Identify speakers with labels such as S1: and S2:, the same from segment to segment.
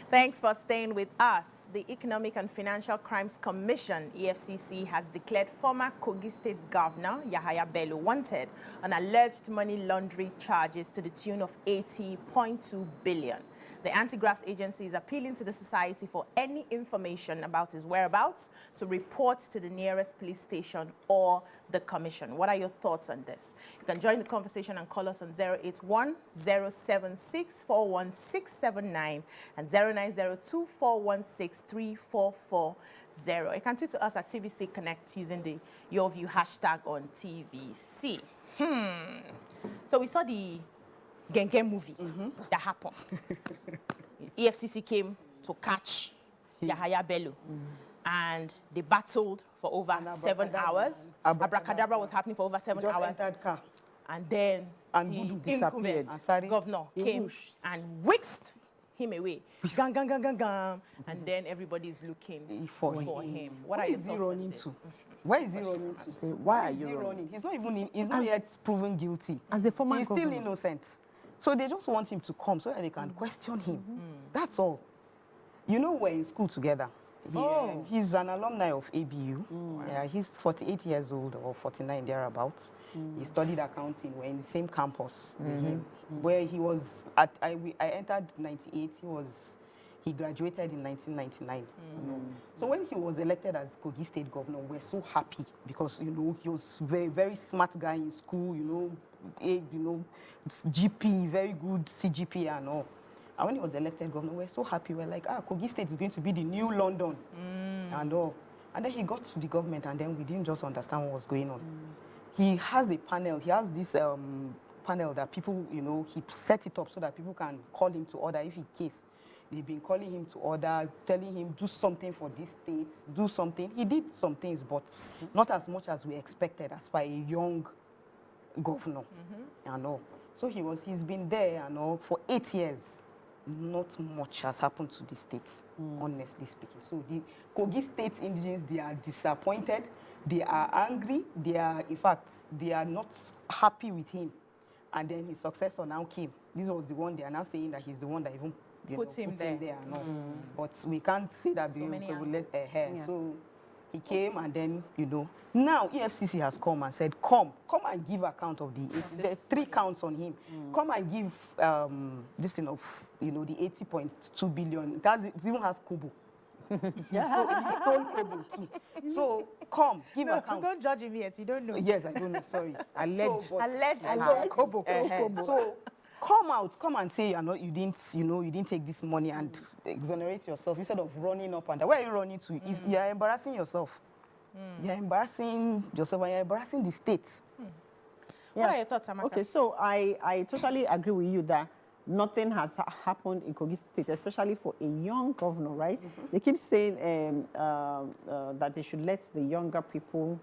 S1: Thanks for staying with us. The Economic and Financial Crimes Commission, EFCC, has declared former Kogi State Governor Yahaya Bello wanted on alleged money laundering charges to the tune of 80.2 billion. The anti-graft agency is appealing to the society for any information about his whereabouts to report to the nearest police station or the commission. What are your thoughts on this? You can join the conversation and call us on 081-076-41679 and 0902-416-3440. You can tweet to us at TVC Connect using the Your View hashtag on TVC. So we saw the Genge movie that happened. EFCC came to catch Yahaya Bello. And they battled for over 7 hours. Abracadabra was happening for over 7 hours.
S2: Car.
S1: And then
S2: Voodoo disappeared.
S1: Governor came and whisked him away. Gang, gang, gang, gang, gang. And then everybody's looking for him. What are your thoughts on this?
S2: Where is he running to?
S3: Say, why are you running?
S2: He's not even he's not yet proven guilty.
S3: As a former
S2: He's
S3: governor.
S2: still innocent. So they just want him to come so that they can question him. That's all. You know, we're in school together. He's an alumni of ABU. He's 48 years old or 49 thereabouts. He studied accounting. We're in the same campus with him. Where he was at, I entered 98. He graduated in 1999. So when he was elected as Kogi State governor, we're so happy because he was very, very smart guy in school. GP, very good CGP and all. And when he was elected governor, we're so happy. We're like, Kogi State is going to be the new London and all. And then he got to the government, and then we didn't just understand what was going on. He has a panel. He has this panel that people, he set it up so that people can call him to order if in case. They've been calling him to order, telling him, do something for this state, do something. He did some things, but not as much as we expected as for a young governor and all. So he's been there and all for 8 years. Not much has happened to the state, honestly speaking. So the Kogi State indigenes, they are disappointed, they are angry, in fact, they are not happy with him. And then his successor now came. This was the one they are now saying that he's the one that even put him there. No. But we can't say that So he came and then, now EFCC has come and said, come and give account of the 3 counts on him. Come and give this thing of, the 80.2 billion. It even has Kobo. So he stole Kobo too. So come, give account.
S1: Don't judge him yet, you don't know.
S2: Yes, I don't know, sorry.
S1: Alleged.
S2: Kobo. So come and say you didn't take this money and exonerate yourself instead of running up and down. Where are you running to? You're embarrassing yourself. You're embarrassing yourself and you're embarrassing the state.
S1: What are your thoughts, Amaka?
S3: Okay, so I totally agree with you that nothing has happened in Kogi State, especially for a young governor, right? They keep saying that they should let the younger people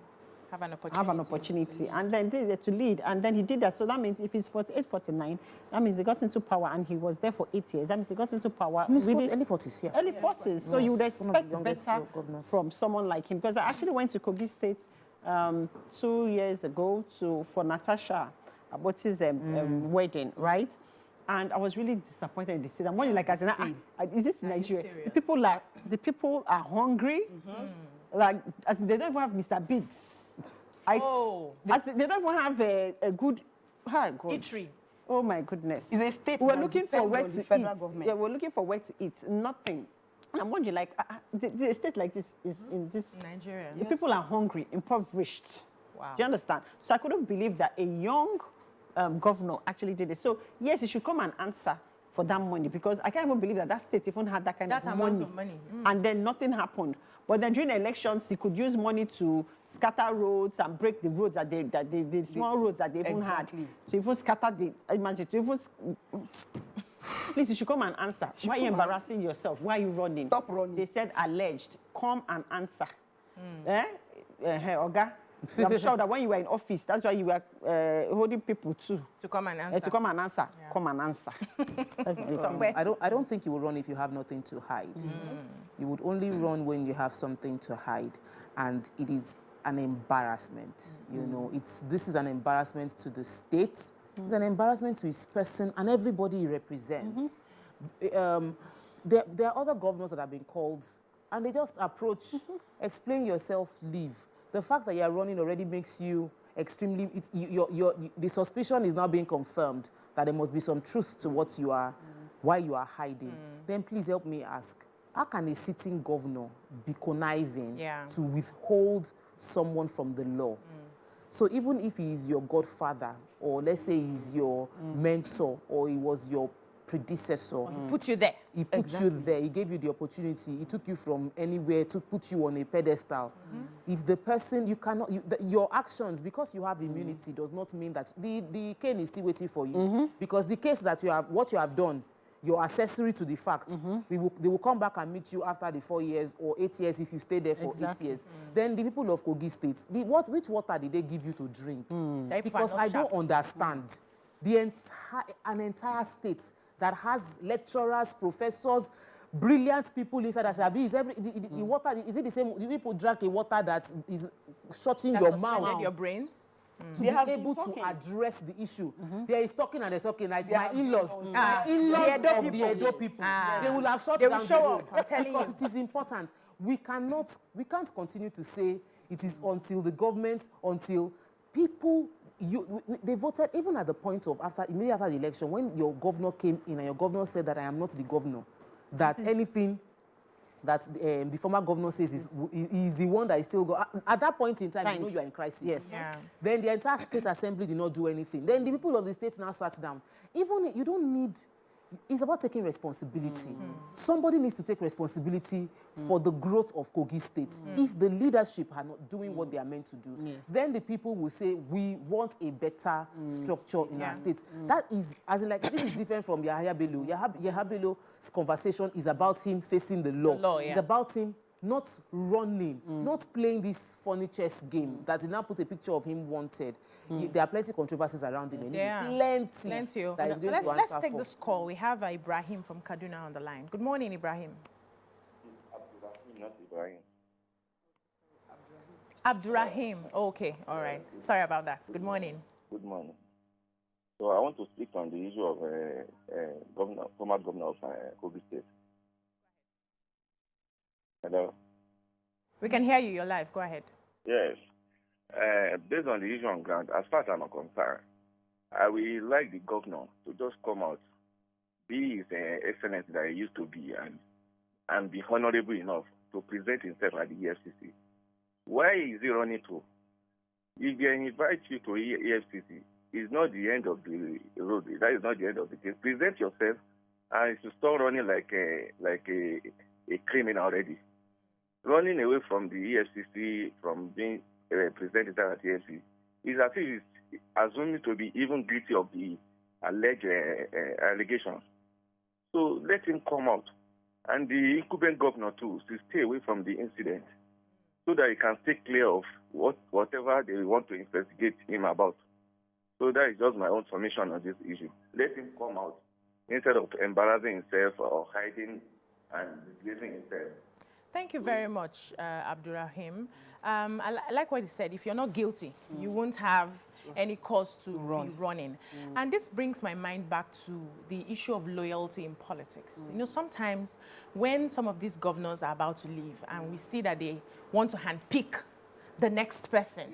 S3: have an opportunity. And then they to lead. And then he did that. So that means if he's 48, 49, that means he got into power and he was there for 8 years. That means he got into power.
S1: Early 40s, yeah.
S3: Early 40s. So you would expect better from someone like him. Because I actually went to Kogi State 2 years ago for Natasha Aboti's wedding, right? And I was really disappointed in the city. I'm wondering, like, is this Nigeria? The people are hungry. Like, they don't even have Mr. Biggs. They don't even have a good
S1: eatery.
S3: Oh my goodness!
S2: It's a state.
S3: We're looking for where to eat.
S2: Government.
S3: Yeah, we're looking for where to eat. Nothing. And I'm wondering, like, the state like this is in this
S1: Nigeria.
S3: The people are hungry, impoverished.
S1: Wow.
S3: Do you understand? So I couldn't believe that a young governor actually did it. So yes, he should come and answer for that money, because I can't even believe that state even had that kind of money. And then nothing happened. But then during the elections, he could use money to scatter roads and break the roads the small roads that they even had. To even scatter please, you should come and answer. Why are you embarrassing yourself? Why are you running?
S2: Stop running.
S3: They said alleged. Come and answer. Oga, I'm sure that when you were in office, that's why you were holding people to
S1: come and answer.
S3: Yeah. Come and answer.
S4: I don't think you will run if you have nothing to hide. You would only run when you have something to hide, and it is an embarrassment. This is an embarrassment to the state. It's an embarrassment to his person and everybody he represents. there are other governors that have been called, and they just approach, explain yourself, leave. The fact that you are running already makes you extremely, the suspicion is now being confirmed that there must be some truth to what you are, why you are hiding. Then please help me ask, how can a sitting governor be conniving to withhold someone from the law? So even if he is your godfather, or let's say he's your mentor, or he was your predecessor.
S1: He put you there.
S4: He put you there. He gave you the opportunity. He took you from anywhere to put you on a pedestal. If the person, you cannot, your actions, because you have immunity, does not mean that the cane is still waiting for you. Because the case that you have, what you have done, you're accessory to the fact. They will come back and meet you after the 4 years or 8 years if you stay there for 8 years. Then the people of Kogi State, which water did they give you to drink? Because I don't understand. An entire state that has lecturers, professors, brilliant people inside that say, the water, is it the same? You people drank a water that is shutting your mouth.
S1: Your brains.
S4: To be able to address the issue. There is talking and there's talking. Like my in-laws, of the Edo people, they will have shut down the road because it is important. We can't continue to say it is until the government, until people, they voted even at the point of immediately after the election, when your governor came in and your governor said that I am not the governor, that anything that the former governor says is the one that is still going. At that point in time, you know you are in crisis.
S1: Yes. Yeah.
S4: Then the entire state assembly did not do anything. Then the people of the state now sat down. Even you don't need. It's about taking responsibility. Somebody needs to take responsibility for the growth of Kogi State. If the leadership are not doing what they are meant to do, then the people will say, we want a better structure in our state. That is, as in like, this is different from Yahaya Bello. Yahaya Bello's conversation is about him facing the law. It's about him not running, not playing this funny chess game that did not put a picture of him wanted. There are plenty of controversies around him. Plenty. So
S1: let's take this call. We have Ibrahim from Kaduna on the line. Good morning, Ibrahim. Abdurrahim. Okay, all right. Sorry about that. Good morning.
S5: Good morning. So I want to speak on the issue of former governor of Kogi State. Hello?
S1: We can hear you. You're live. Go ahead.
S5: Yes. Based on the issue on ground, as far as I'm concerned, I will like the governor to just come out, be his excellence that he used to be, and be honorable enough to present himself at the EFCC. Why is he running to? If they invite you to EFCC, it's not the end of the road. That is not the end of the case. Present yourself, and to start running like a criminal already. Running away from the EFCC, from being presented at the EFCC, is as if he's assuming to be even guilty of the alleged allegations. So let him come out. And the incumbent governor, too, to stay away from the incident so that he can stay clear of whatever they want to investigate him about. So that is just my own submission on this issue. Let him come out instead of embarrassing himself or hiding and disgracing himself.
S1: Thank you very much, Abdurrahim. I like what he said. If you're not guilty, you won't have any cause to be running. And this brings my mind back to the issue of loyalty in politics. You know, sometimes when some of these governors are about to leave and we see that they want to handpick the next person.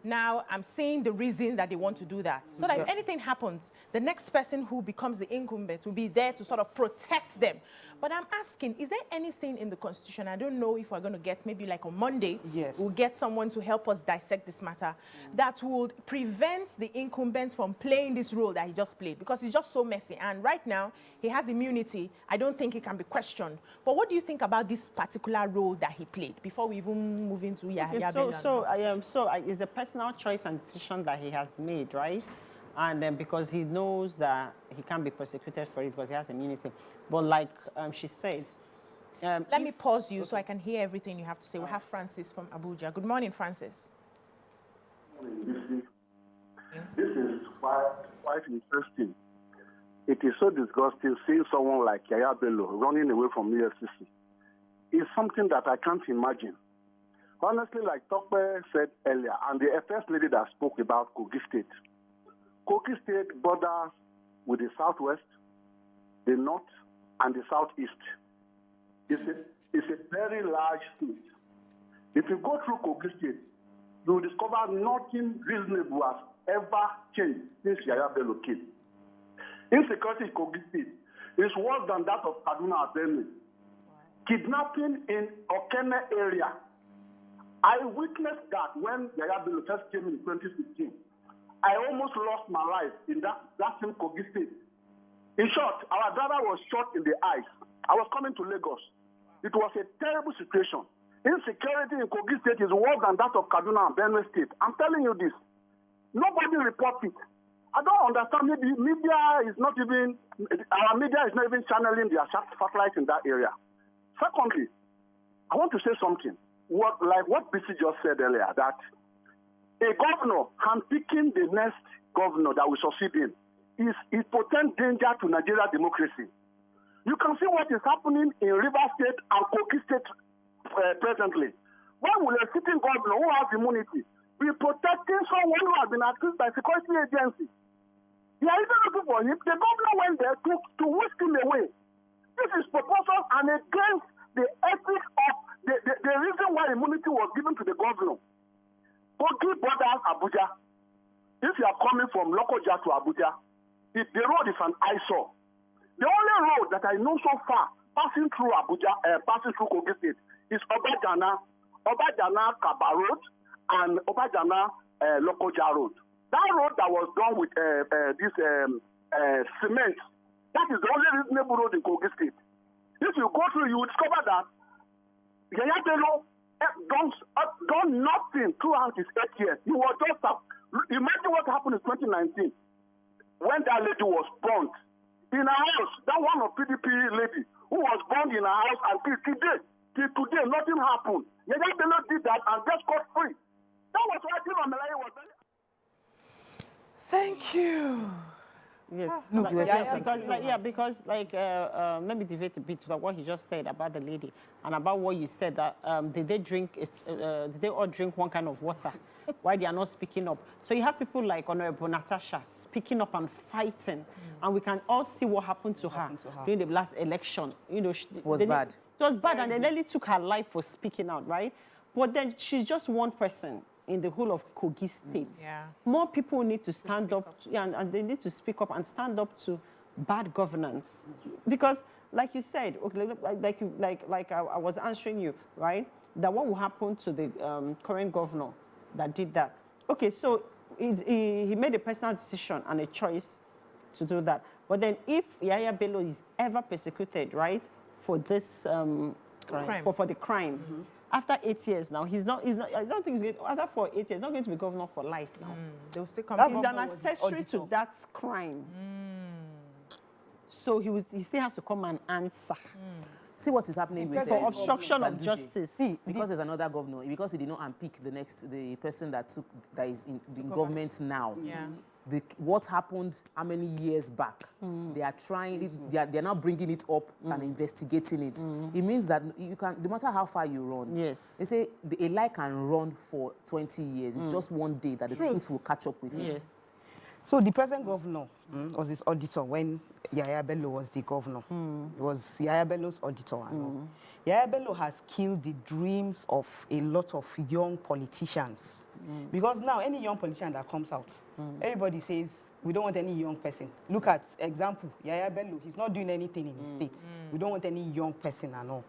S1: Now, I'm seeing the reason that they want to do that. So that if anything happens, the next person who becomes the incumbent will be there to sort of protect them. But I'm asking, is there anything in the Constitution, I don't know if we're going to get, maybe like on Monday, we'll get someone to help us dissect this matter, that would prevent the incumbent from playing this role that he just played? Because it's just so messy. And right now, he has immunity. I don't think he can be questioned. But what do you think about this particular role that he played before we even move into Yahaya Bello?
S3: So it's a personal choice and decision that he has made, right? And because he knows that he can't be prosecuted for it because he has immunity. But like she said...
S1: Let me pause you so I can hear everything you have to say. We have Francis from Abuja. Good morning, Francis.
S6: This is quite interesting. It is so disgusting seeing someone like Yahaya Bello running away from EFCC. It's something that I can't imagine. Honestly, like Tope said earlier, and the first lady that spoke about Kogi State. Kogi State borders with the southwest, the north, and the southeast. It's a very large state. If you go through Kogi State, you will discover nothing reasonable has ever changed since Yahaya Bello came. Insecurity in Kogi State is worse than that of Kaduna and Benue. Kidnapping in Okene area. I witnessed that when Yahaya Bello first came in 2015. I almost lost my life in that same Kogi State. In short, our brother was shot in the eyes. I was coming to Lagos. It was a terrible situation. Insecurity in Kogi State is worse than that of Kaduna and Benue State. I'm telling you this. Nobody reports it. I don't understand. Maybe media is not even, our media is not even channeling their satellite in that area. Secondly, I want to say something. Like what BC just said earlier, that a governor handpicking the next governor that will succeed him is a potent danger to Nigeria democracy. You can see what is happening in Rivers State and Kogi State presently. Why will a sitting governor who has immunity be protecting someone who has been accused by security agency? They are even looking for him. The governor went there to whisk him away. This is proposal and against the ethics of the reason why immunity was given to the governor. Kogi borders Abuja. If you are coming from Lokoja to Abuja, the road is an eyesore. The only road that I know so far passing through Abuja, passing through Kogi State, is Obajana Kaba Road and Obajana Lokoja Road. That road that was done with this cement, that is the only reasonable road in Kogi State. If you go through, you will discover that Yahaya Bello done nothing throughout his 8 years. He was just imagine what happened in 2019 when that lady was burnt in her house. That one of PDP lady who was burned in her house, and till today nothing happened. Yahaya Bello did that and just got free. That was why Jim Amelaya was very.
S1: Thank you.
S3: Yes, because let me deviate a bit about what he just said about the lady and about what you said that did they all drink one kind of water? Why they are not speaking up? So you have people like Honorable Natasha speaking up and fighting, and we can all see what happened to her during the last election. You know,
S4: it was bad.
S3: It was bad, and they nearly took her life for speaking out, right? But then she's just one person in the whole of Kogi State. Yeah. More people need to stand up, and they need to speak up and stand up to bad governance. Because, like you said, like I was answering you, right? That what will happen to the current governor that did that? Okay, so he made a personal decision and a choice to do that. But then, if Yahaya Bello is ever persecuted, right, for this for the crime. Mm-hmm. After 8 years now, he's not, I don't think he's going, after 8 years, not going to be governor for life now.
S1: They'll still come.
S3: He's an accessory to that crime. So he still has to come and answer.
S4: See what is happening with
S3: for obstruction of justice.
S4: See, because there's another governor, because he did not unpick the person that is in government now. Yeah. What happened how many years back? They are trying it, they are now bringing it up and investigating it. It means that you can, no matter how far you run, they say a lie can run for 20 years. It's just one day that the truth will catch up with it.
S2: So the present governor was his auditor when Yahaya Bello was the governor. It was Yahaya Bello's auditor. Yahaya Bello has killed the dreams of a lot of young politicians. Because now any young politician that comes out, everybody says, we don't want any young person. Look at example, Yahaya Bello, he's not doing anything in his state. We don't want any young person at all.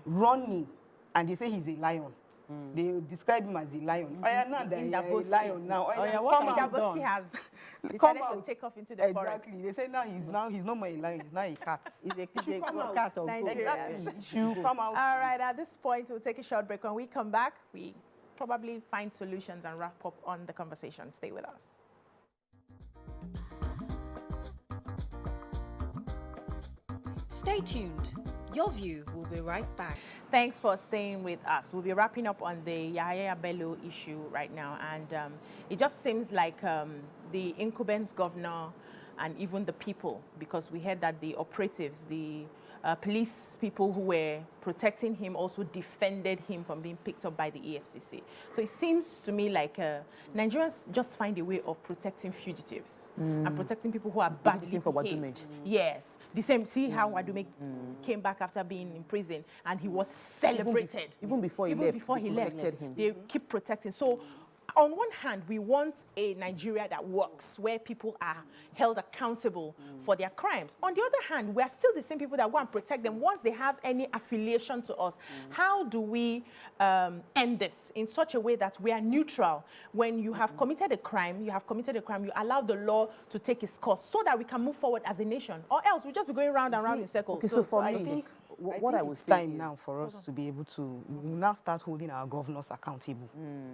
S2: Running, and they say he's a lion. They describe him as a lion. Now they're a lion now.
S1: Indaboski has decided to take off into the forest.
S2: Exactly. They say now he's no more a lion, he's now a cat.
S3: He's a cat or goat.
S2: Exactly. He should come out.
S1: All right, at this point, we'll take a short break. When we come back, we probably find solutions and wrap up on the conversation. Stay with us.
S7: Stay tuned. Your View will be right back.
S1: Thanks for staying with us. We'll be wrapping up on the Yahaya Bello issue right now. And it just seems like the incumbent governor and even the people, because we heard that the operatives, the police people who were protecting him also defended him from being picked up by the EFCC. So it seems to me like Nigerians just find a way of protecting fugitives and protecting people who are badly behaved. Yes, the same. See how Wadume came back after being in prison and he was celebrated.
S4: Even before he left, him.
S1: They keep protecting. So on one hand, we want a Nigeria that works, where people are held accountable for their crimes. On the other hand, we are still the same people that go and protect them once they have any affiliation to us. How do we end this in such a way that we are neutral? When you have committed a crime, you allow the law to take its course so that we can move forward as a nation. Or else we'll just be going round and round in circles.
S4: Okay, so for me,
S2: I think
S4: what I would say
S2: time now for us to be able to now start holding our governors accountable.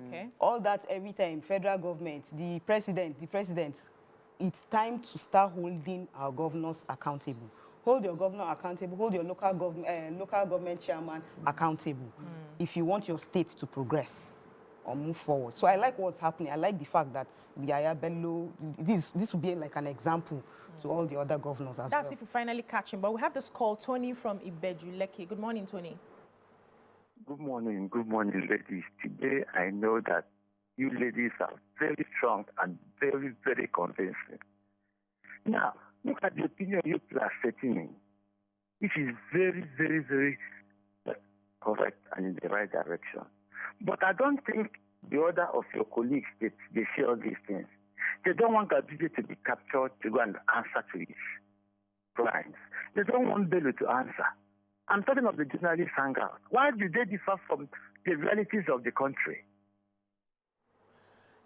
S1: Okay.
S2: All that every time, federal government, the president, it's time to start holding our governors accountable. Hold your governor accountable, hold your local government chairman accountable if you want your state to progress or move forward. So I like what's happening. I like the fact that Yahaya Bello, this will be like an example to all the other governors as well.
S1: That's if we finally catch him. But we have this call, Tony from Ibejuleke. Good morning, Tony.
S8: Good morning, ladies. Today I know that you ladies are very strong and very, very convincing. Now, look at the opinion you are setting in, which is very, very, very correct and in the right direction. But I don't think the other of your colleagues, they share all these things. They don't want Abuja to be captured to go and answer to his crimes. They don't want Bello to answer. I'm talking of the journalist hangout. Why do they differ from the realities of the country?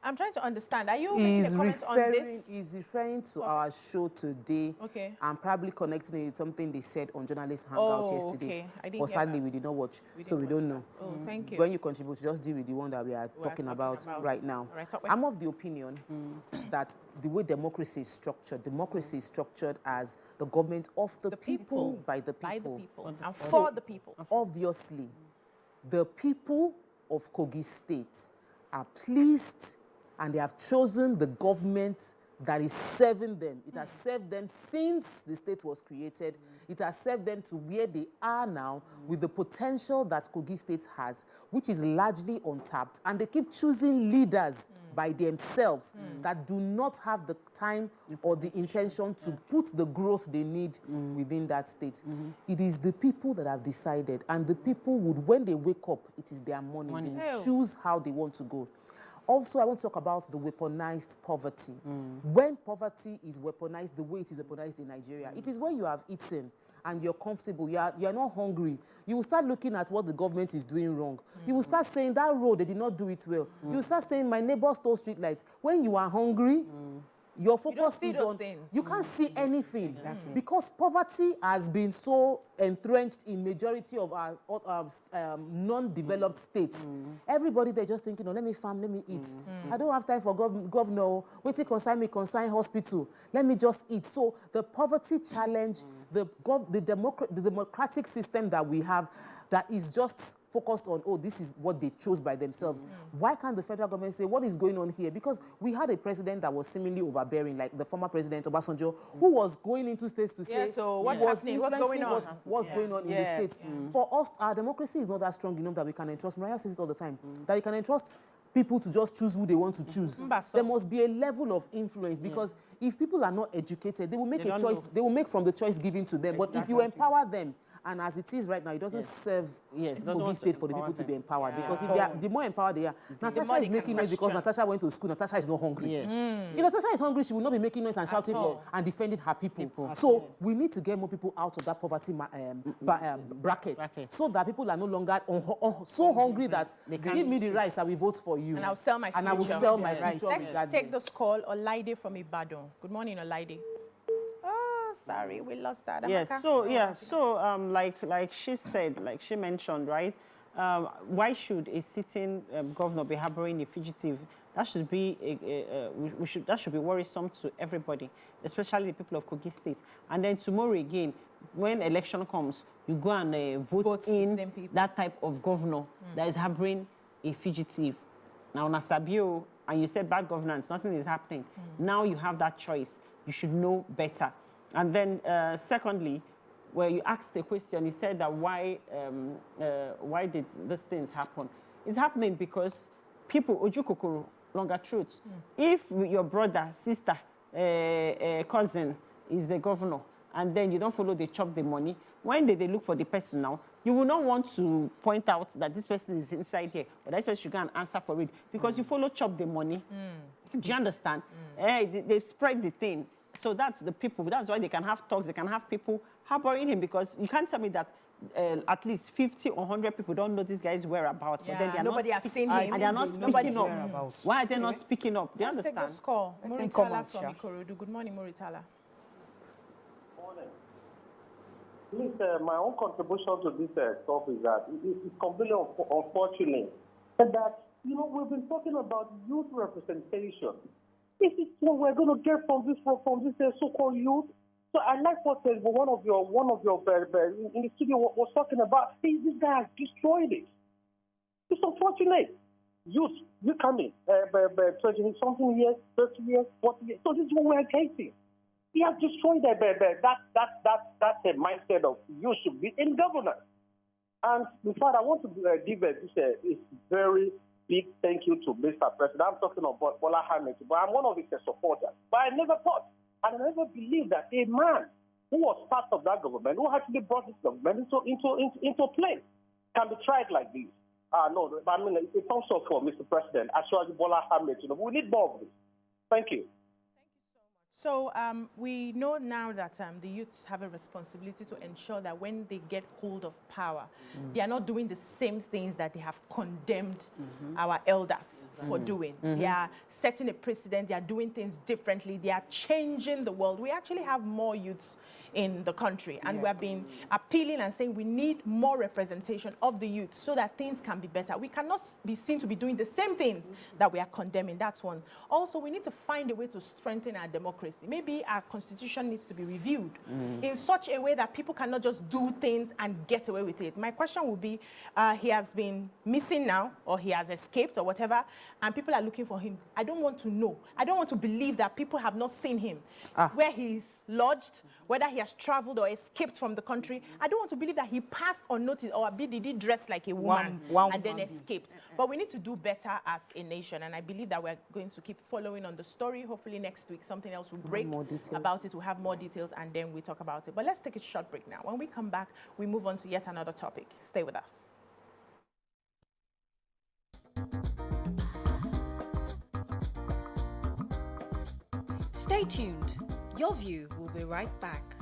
S1: I'm trying to understand. Are you making a comment on this?
S4: He's referring to our show today and probably connecting it with something they said on Journalist Hangout yesterday.
S1: Okay. I didn't
S4: but sadly, we did not watch, so we don't know.
S1: Oh, thank you.
S4: When you contribute, just deal with the one that we are talking about right now. I'm of the opinion that the way democracy is structured as the government of the people, by the people.
S1: And for the people.
S4: Obviously, the people of Kogi State are pleased and they have chosen the government that is serving them. It has served them since the state was created. It has served them to where they are now with the potential that Kogi State has, which is largely untapped. And they keep choosing leaders by themselves that do not have the time or the intention to put the growth they need within that state. It is the people that have decided, and the people would, when they wake up, it is their morning. They will choose how they want to go. Also, I want to talk about the weaponized poverty. When poverty is weaponized the way it is weaponized in Nigeria, it is when you have eaten and you're comfortable, you are not hungry. You will start looking at what the government is doing wrong. You will start saying that road, they did not do it well. You will start saying my neighbor stole street lights. When you are hungry, your focus is on things. You can't see anything because poverty has been so entrenched in majority of our non-developed states. Everybody they're just thinking, oh, let me farm, let me eat. I don't have time for governor. Wait till consign hospital. Let me just eat. So the poverty challenge, the democratic system that we have, that is just focused on, oh, this is what they chose by themselves. Why can't the federal government say, what is going on here? Because we had a president that was seemingly overbearing, like the former president, Obasanjo, who was going into states to say,
S1: so what's happening? What's going on?
S4: What's going on in the states? For us, our democracy is not that strong enough that we can entrust, Mariah says it all the time, that you can entrust people to just choose who they want to choose. There must be a level of influence because if people are not educated, they will make a choice. They will make from the choice given to them. But if you empower them, and as it is right now, it doesn't serve Kogi State for the people to be empowered. Because if they are, the more empowered they are, Natasha is making noise because Natasha went to school. Natasha is not hungry. If Natasha is hungry, she will not be making noise and shouting for and defending her people. So we need to get more people out of that poverty bracket so that people are no longer so hungry that give me the rice, I will vote for you.
S1: And I'll sell my future.
S4: And I will sell my future.
S1: Let's take this call. Olaide from Ibadan. Good morning, Olaide. Sorry, we lost that.
S3: Like she said, like she mentioned, right? Why should a sitting governor be harboring a fugitive? That should be that should be worrisome to everybody, especially the people of Kogi State. And then tomorrow again, when election comes, you go and vote in that type of governor that is harboring a fugitive. Now, Nasabio, and you said bad governance, nothing is happening. Now you have that choice. You should know better. And then, secondly, where you asked the question, he said that why did these things happen? It's happening because people, ojukokoro, longer truth. If your brother, sister, cousin is the governor, and then you don't follow, they chop the money, when they look for the person now, you will not want to point out that this person is inside here, or that person should go and answer for it, because you follow chop the money. Do you understand? They spread the thing. So that's the people. That's why they can have talks. They can have people harboring him, because you can't tell me that at least 50 or 100 people don't know this guy's whereabouts.
S1: Yeah,
S3: but then they are
S1: nobody has seen him.
S3: And they are not speaking up. Why are they not speaking up? Do you
S1: Let's
S3: understand?
S1: take this call. Muritala from Ikorodu. Good morning, Muritala.
S9: Morning. Please, my own contribution to this talk is that it's completely unfortunate that, you know, we've been talking about youth representation. This is what we're going to get from this so-called youth. So I like what one of your in the studio was talking about. See, this guy has destroyed it. It's unfortunate. Youth, you come in, 20-something years, 30 years, 40 years. So this is what we're facing. He has destroyed that mindset of you should be in governance. And in fact, I want to give this very big thank you to Mr. President. I'm talking about Bola Tinubu, but I'm one of his supporters. But I never thought, and I never believed that a man who was part of that government, who actually brought this government into play, can be tried like this. No, I mean, it's also for Mr. President, as well as Bola Tinubu. We need more of this. Thank you.
S1: So we know now that the youths have a responsibility to ensure that when they get hold of power, they are not doing the same things that they have condemned our elders for doing. They are setting a precedent. They are doing things differently. They are changing the world. We actually have more youths in the country, and we have been appealing and saying we need more representation of the youth so that things can be better. We cannot be seen to be doing the same things that we are condemning. That's one. Also, we need to find a way to strengthen our democracy. Maybe our constitution needs to be reviewed in such a way that people cannot just do things and get away with it. My question would be, he has been missing now, or he has escaped or whatever, and people are looking for him. I don't want to know. I don't want to believe that people have not seen him, where he's lodged, whether he has traveled or escaped from the country. I don't want to believe that he passed unnoticed, or did he dress like a woman and then escaped. But we need to do better as a nation, and I believe that we're going to keep following on the story. Hopefully next week something else will break about it. We'll have more details, and then we talk about it. But let's take a short break now. When we come back, we move on to yet another topic. Stay with us.
S7: Stay tuned. Your view will be right back.